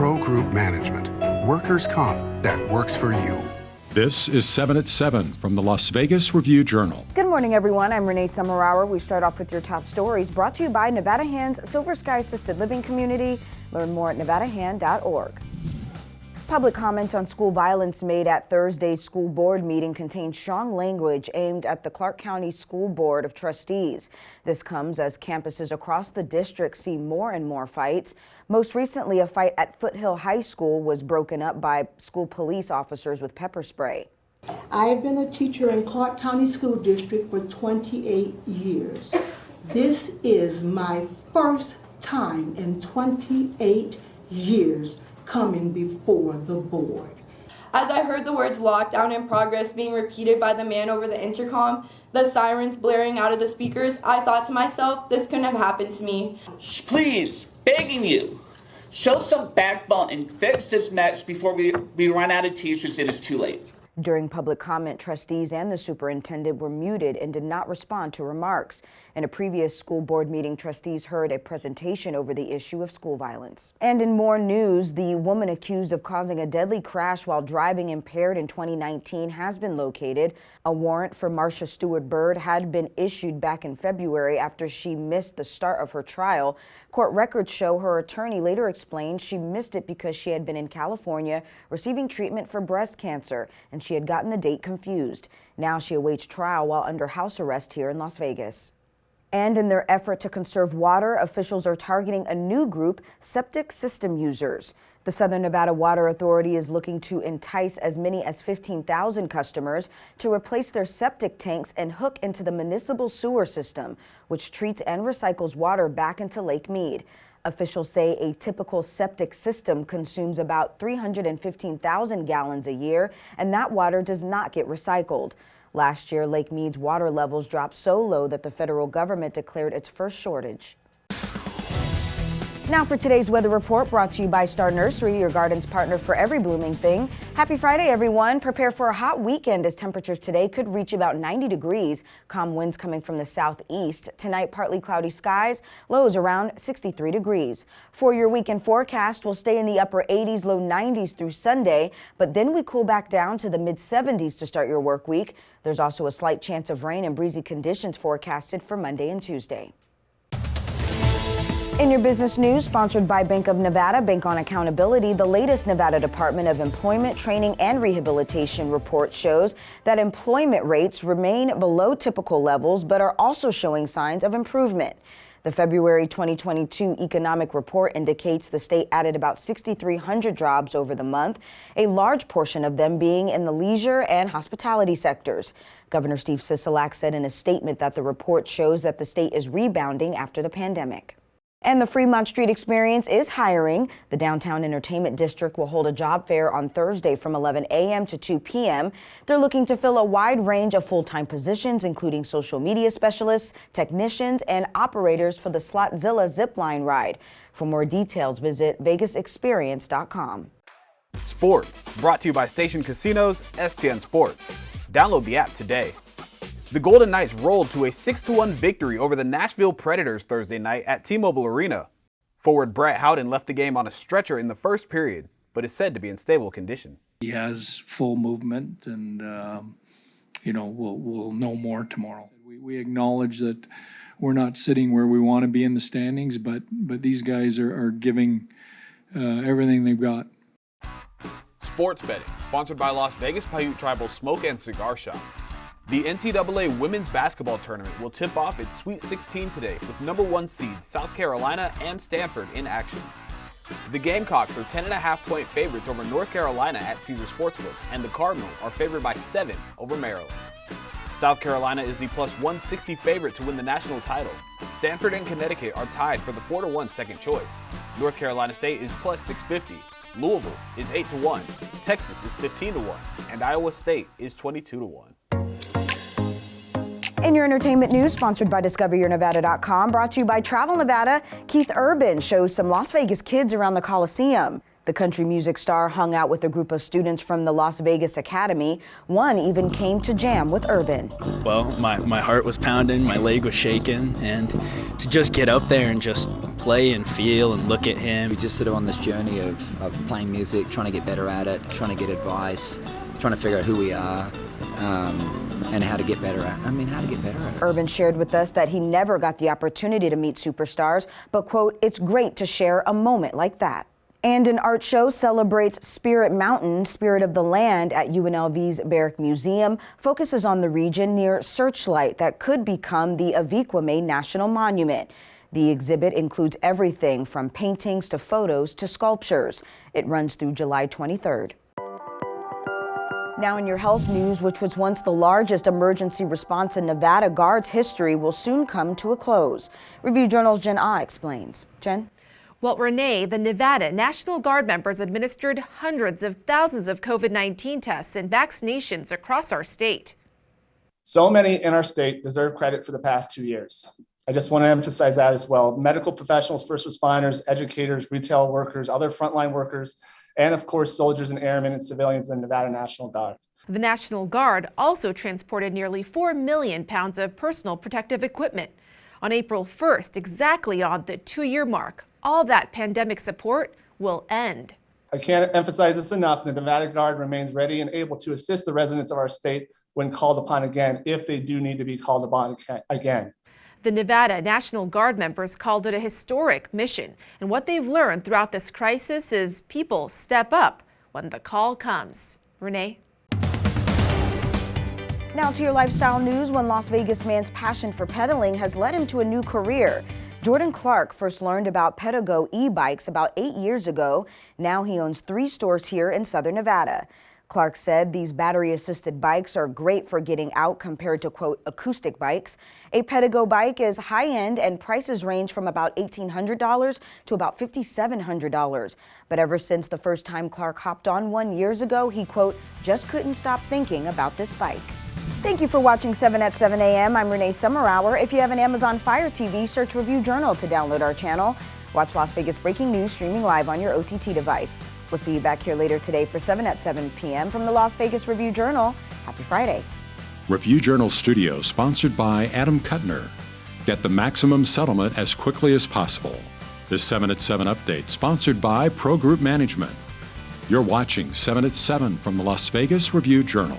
Pro Group Management. Workers' comp that works for you. This is 7 at 7 from the Las Vegas Review-Journal. Good morning, everyone. I'm Renee Summerauer. We start off with your top stories brought to you by Nevada Hand's Silver Sky Assisted Living Community. Learn more at nevadahand.org. Public comment on school violence made at Thursday's school board meeting contained strong language aimed at the Clark County School Board of Trustees. This comes as campuses across the district see more and more fights. Most recently, a fight at Foothill High School was broken up by school police officers with pepper spray. I've been a teacher in Clark County School District for 28 years. This is my first time in 28 years coming before the board. As I heard the words lockdown in progress being repeated by the man over the intercom, the sirens blaring out of the speakers, I thought to myself, this couldn't have happened to me. Please, begging you, show some backbone and fix this mess before we run out of teachers. It is too late. During public comment, trustees and the superintendent were muted and did not respond to remarks. In a previous school board meeting, trustees heard a presentation over the issue of school violence. And in more news, the woman accused of causing a deadly crash while driving impaired in 2019 has been located. A warrant for Marsha Stewart Byrd had been issued back in February after she missed the start of her trial. Court records show her attorney later explained she missed it because she had been in California receiving treatment for breast cancer and she had gotten the date confused. Now she awaits trial while under house arrest here in Las Vegas. And in their effort to conserve water, officials are targeting a new group, septic system users. The Southern Nevada Water Authority is looking to entice as many as 15,000 customers to replace their septic tanks and hook into the municipal sewer system, which treats and recycles water back into Lake Mead. Officials say a typical septic system consumes about 315,000 gallons a year, and that water does not get recycled. Last year, Lake Mead's water levels dropped so low that the federal government declared its first shortage. Now for today's weather report, brought to you by Star Nursery, your garden's partner for every blooming thing. Happy Friday, everyone. Prepare for a hot weekend as temperatures today could reach about 90 degrees. Calm winds coming from the southeast. Tonight, partly cloudy skies, lows around 63 degrees. For your weekend forecast, we'll stay in the upper 80s, low 90s through Sunday, but then we cool back down to the mid 70s to start your work week. There's also a slight chance of rain and breezy conditions forecasted for Monday and Tuesday. In your business news, sponsored by Bank of Nevada, Bank on Accountability, the latest Nevada Department of Employment, Training, and Rehabilitation report shows that employment rates remain below typical levels, but are also showing signs of improvement. The February 2022 economic report indicates the state added about 6,300 jobs over the month, a large portion of them being in the leisure and hospitality sectors. Governor Steve Sisolak said in a statement that the report shows that the state is rebounding after the pandemic. And the Fremont Street Experience is hiring. The Downtown Entertainment District will hold a job fair on Thursday from 11 a.m. to 2 p.m. They're looking to fill a wide range of full-time positions, including social media specialists, technicians, and operators for the Slotzilla zipline ride. For more details, visit vegasexperience.com. Sports, brought to you by Station Casinos, STN Sports. Download the app today. The Golden Knights rolled to a 6-1 victory over the Nashville Predators Thursday night at T-Mobile Arena. Forward Brett Howden left the game on a stretcher in the first period, but is said to be in stable condition. He has full movement, and we'll know more tomorrow. We acknowledge that we're not sitting where we want to be in the standings, but these guys are giving everything they've got. Sports betting, sponsored by Las Vegas Paiute Tribal Smoke and Cigar Shop. The NCAA Women's Basketball Tournament will tip off its Sweet 16 today with #1 seeds South Carolina and Stanford in action. The Gamecocks are 10.5-point favorites over North Carolina at Caesars Sportsbook, and the Cardinals are favored by 7 over Maryland. South Carolina is the +160 favorite to win the national title. Stanford and Connecticut are tied for the 4-1 second choice. North Carolina State is +650. Louisville is 8-1. Texas is 15-1, and Iowa State is 22-1. In your entertainment news, sponsored by DiscoverYourNevada.com, brought to you by Travel Nevada, Keith Urban shows some Las Vegas kids around the Colosseum. The country music star hung out with a group of students from the Las Vegas Academy. One even came to jam with Urban. Well, my heart was pounding, my leg was shaking, and to just get up there and just play and feel and look at him. We just sort of on this journey of playing music, trying to get better at it, trying to get advice, trying to figure out who we are, and how to get better at it. Urban shared with us that he never got the opportunity to meet superstars, but quote, "It's great to share a moment like that." And an art show celebrates Spirit Mountain, Spirit of the Land at UNLV's Barrick Museum, focuses on the region near Searchlight that could become the Aviquame National Monument. The exhibit includes everything from paintings to photos to sculptures. It runs through July 23rd. Now in your health news, which was once the largest emergency response in Nevada Guard's history, will soon come to a close. Review Journal's Jen Ah explains. Jen? Well, Renee, the Nevada National Guard members administered hundreds of thousands of COVID-19 tests and vaccinations across our state. So many in our state deserve credit for the past 2 years. I just want to emphasize that as well. Medical professionals, first responders, educators, retail workers, other frontline workers, and of course, soldiers and airmen and civilians in the Nevada National Guard. The National Guard also transported nearly 4 million pounds of personal protective equipment. On April 1st, exactly on the 2-year mark, all that pandemic support will end. I can't emphasize this enough. The Nevada Guard remains ready and able to assist the residents of our state when called upon again, if they do need to be called upon again. The Nevada National Guard members called it a historic mission, and what they've learned throughout this crisis is people step up when the call comes. Renee? Now to your lifestyle news. One Las Vegas man's passion for pedaling has led him to a new career. Jordan Clark first learned about Pedego e-bikes about 8 years ago. Now he owns 3 stores here in Southern Nevada. Clark said these battery-assisted bikes are great for getting out compared to, quote, acoustic bikes. A Pedego bike is high-end and prices range from about $1,800 to about $5,700. But ever since the first time Clark hopped on one years ago, he, quote, just couldn't stop thinking about this bike. Thank you for watching 7 at 7 a.m. I'm Renee Summerhour. If you have an Amazon Fire TV, search Review Journal to download our channel. Watch Las Vegas breaking news streaming live on your OTT device. We'll see you back here later today for 7 at 7 p.m. from the Las Vegas Review Journal. Happy Friday. Review Journal Studio, sponsored by Adam Kuttner. Get the maximum settlement as quickly as possible. This 7 at 7 update, sponsored by Pro Group Management. You're watching 7 at 7 from the Las Vegas Review Journal.